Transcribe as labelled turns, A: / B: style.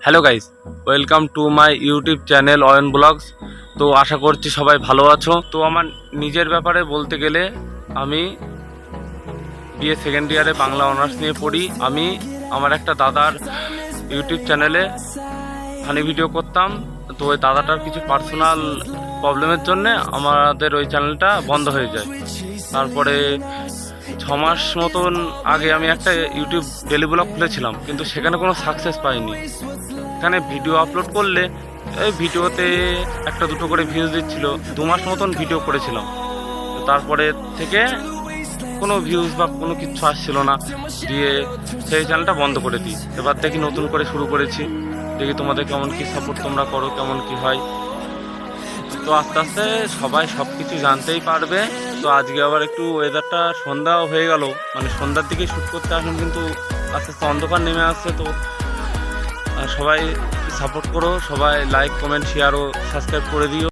A: Hello guys, welcome to my YouTube channel Ayan blogs. তো আশা করছি সবাই ভালো আছো। তো আমার নিজের ব্যাপারে বলতে গেলে আমি বিএ সেকেন্ড ইয়ারে বাংলা অনার্স নিয়ে পড়ি। আমি আমার একটা দাদার ইউটিউব চ্যানেলে ফানি ভিডিও করতাম। তো ওই দাদাটার কিছু পার্সোনাল প্রবলেমের জন্য আমাদের ওই চ্যানেলটা বন্ধ হয়ে যায়। তারপরে 6 মাস মতন আগে আমি একটা ইউটিউব ডেলি ব্লগ খুলেছিলাম, কিন্তু সেখানে কোনো সাকসেস পাইনি। এখানে ভিডিও আপলোড করলে এই ভিডিওতে একটা দুটো করে ভিউজ দিচ্ছিল। 2 মাস মতন ভিডিও করেছিলাম, তারপরে থেকে কোনো ভিউজ বা কোনো কিছু আসছিল না, দিয়ে সেই চ্যানেলটা বন্ধ করে দিই। এবার দেখি নতুন করে শুরু করেছি, দেখি তোমাদের কেমন কি সাপোর্ট তোমরা করো, কেমন কি হয়। তো আস্তে আস্তে সবাই সব কিছু জানতেই পারবে। তো আজকে আবার একটু ওয়েদারটা সন্ধ্যাও হয়ে গেল, মানে সন্ধ্যার দিকে শ্যুট করতে আসলাম, কিন্তু আস্তে আস্তে অন্ধকার নেমে আসছে। তো সবাই সাপোর্ট করো, সবাই লাইক কমেন্ট শেয়ার ও সাবস্ক্রাইব করে দিও।